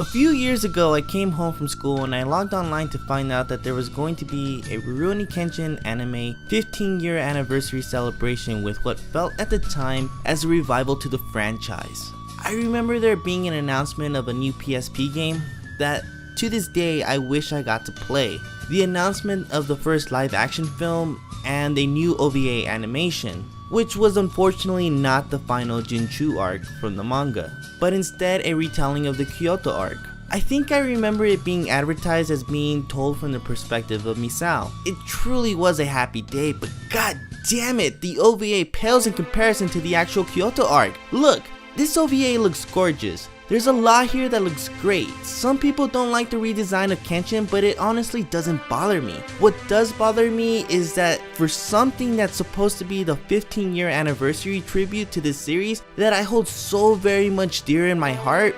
A few years ago, I came home from school and I logged online to find out that there was going to be a Rurouni Kenshin anime 15-year anniversary celebration with what felt at the time as a revival to the franchise. I remember there being an announcement of a new PSP game that to this day I wish I got to play. The announcement of the first live action film and a new OVA animation, which was unfortunately not the final Jinchu arc from the manga, but instead a retelling of the Kyoto Arc. I think I remember it being advertised as being told from the perspective of Misao. It truly was a happy day, but god damn it, the OVA pales in comparison to the actual Kyoto Arc. Look, this OVA looks gorgeous. There's a lot here that looks great. Some people don't like the redesign of Kenshin, but it honestly doesn't bother me. What does bother me is that for something that's supposed to be the 15-year anniversary tribute to this series that I hold so very much dear in my heart,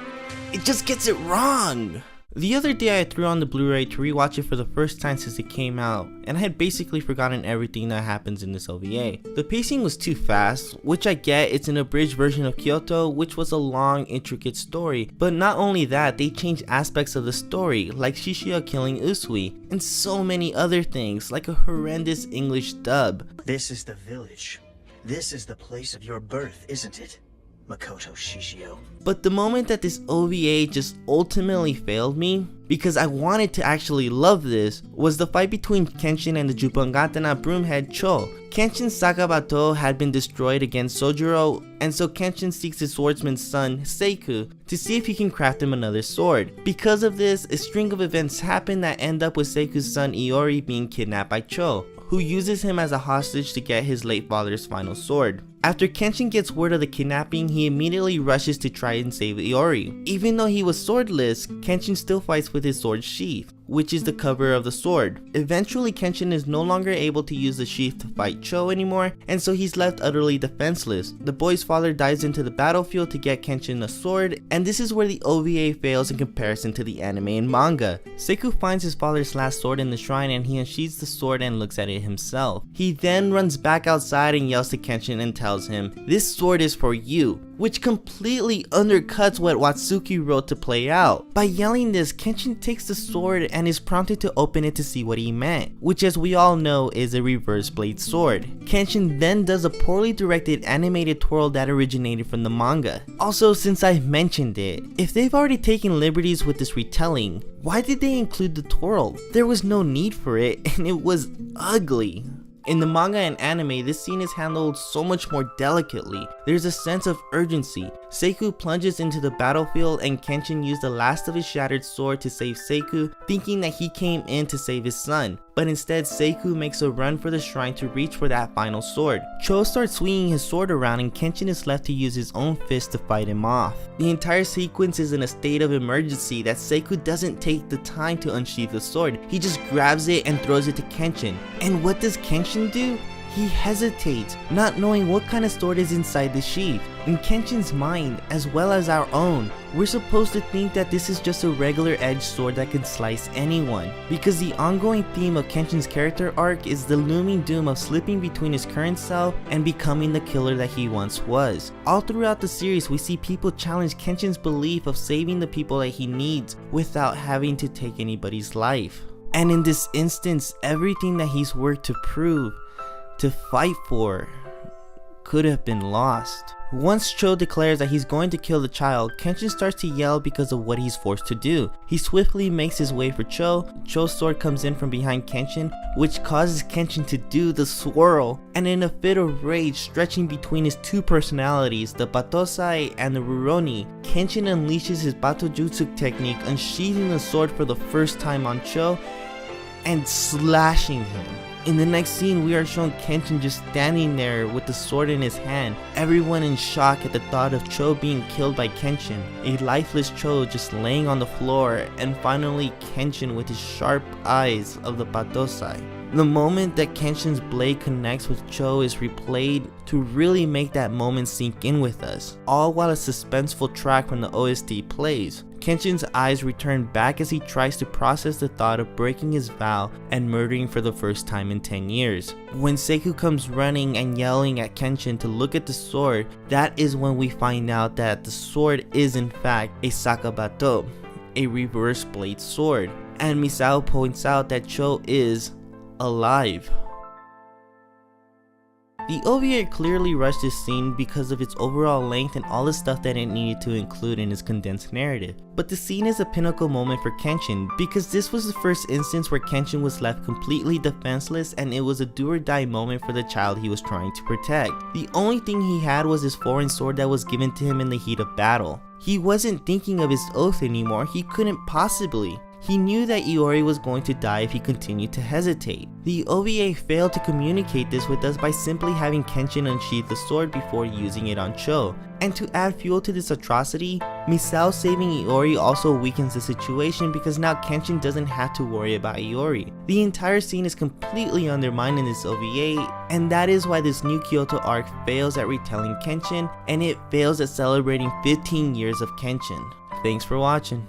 it just gets it wrong. The other day I threw on the Blu-ray to rewatch it for the first time since it came out, and I had basically forgotten everything that happens in this OVA. The pacing was too fast, which I get, it's an abridged version of Kyoto, which was a long, intricate story, but not only that, they changed aspects of the story, like Shishio killing Usui, and so many other things, like a horrendous English dub. This is the village. This is the place of your birth, isn't it? Makoto Shishio. But the moment that this OVA just ultimately failed me, because I wanted to actually love this, was the fight between Kenshin and the Jupongatana broomhead Cho. Kenshin's Sakabato had been destroyed against Sojuro, and so Kenshin seeks his swordsman's son, Seiku, to see if he can craft him another sword. Because of this, a string of events happen that end up with Seiku's son Iori being kidnapped by Cho, who uses him as a hostage to get his late father's final sword. After Kenshin gets word of the kidnapping, he immediately rushes to try and save Iori. Even though he was swordless, Kenshin still fights with his sword sheath, which is the cover of the sword. Eventually, Kenshin is no longer able to use the sheath to fight Cho anymore, and so he's left utterly defenseless. The boy's father dives into the battlefield to get Kenshin a sword, and this is where the OVA fails in comparison to the anime and manga. Seiku finds his father's last sword in the shrine and he unsheathes the sword and looks at it himself. He then runs back outside and yells to Kenshin and tells him, "This sword is for you," which completely undercuts what Watsuki wrote to play out. By yelling this, Kenshin takes the sword and is prompted to open it to see what he meant, which as we all know is a reverse blade sword. Kenshin then does a poorly directed animated twirl that originated from the manga. Also, since I've mentioned it, if they've already taken liberties with this retelling, why did they include the twirl? There was no need for it, and it was ugly. In the manga and anime, this scene is handled so much more delicately. There's a sense of urgency. Seiku plunges into the battlefield and Kenshin used the last of his shattered sword to save Seiku, thinking that he came in to save his son. But instead, Seiku makes a run for the shrine to reach for that final sword. Cho starts swinging his sword around and Kenshin is left to use his own fist to fight him off. The entire sequence is in a state of emergency that Seiku doesn't take the time to unsheath the sword. He just grabs it and throws it to Kenshin. And what does Kenshin do? He hesitates, not knowing what kind of sword is inside the sheath. In Kenshin's mind, as well as our own, we're supposed to think that this is just a regular edged sword that can slice anyone, because the ongoing theme of Kenshin's character arc is the looming doom of slipping between his current self and becoming the killer that he once was. All throughout the series, we see people challenge Kenshin's belief of saving the people that he needs without having to take anybody's life. And in this instance, everything that he's worked to prove, to fight for, could have been lost. Once Cho declares that he's going to kill the child, Kenshin starts to yell because of what he's forced to do. He swiftly makes his way for Cho. Cho's sword comes in from behind Kenshin, which causes Kenshin to do the swirl. And in a fit of rage stretching between his two personalities, the Batosai and the Rurouni, Kenshin unleashes his Batojutsu technique, unsheathing the sword for the first time on Cho and slashing him. In the next scene, we are shown Kenshin just standing there with the sword in his hand, everyone in shock at the thought of Cho being killed by Kenshin, a lifeless Cho just laying on the floor, and finally Kenshin with his sharp eyes of the Batosai. The moment that Kenshin's blade connects with Cho is replayed to really make that moment sink in with us, all while a suspenseful track from the OST plays. Kenshin's eyes return back as he tries to process the thought of breaking his vow and murdering for the first time in 10 years. When Seiku comes running and yelling at Kenshin to look at the sword, that is when we find out that the sword is in fact a Sakabato. a reverse blade sword, and Misao points out that Cho is alive. The OVA clearly rushed this scene because of its overall length and all the stuff that it needed to include in its condensed narrative. But the scene is a pinnacle moment for Kenshin because this was the first instance where Kenshin was left completely defenseless, and it was a do or die moment for the child he was trying to protect. The only thing he had was his foreign sword that was given to him in the heat of battle. He wasn't thinking of his oath anymore, he couldn't possibly. He knew that Iori was going to die if he continued to hesitate. The OVA failed to communicate this with us by simply having Kenshin unsheath the sword before using it on Cho. And to add fuel to this atrocity, Misao saving Iori also weakens the situation because now Kenshin doesn't have to worry about Iori. The entire scene is completely undermined in this OVA, and that is why this new Kyoto arc fails at retelling Kenshin, and it fails at celebrating 15 years of Kenshin. Thanks for watching.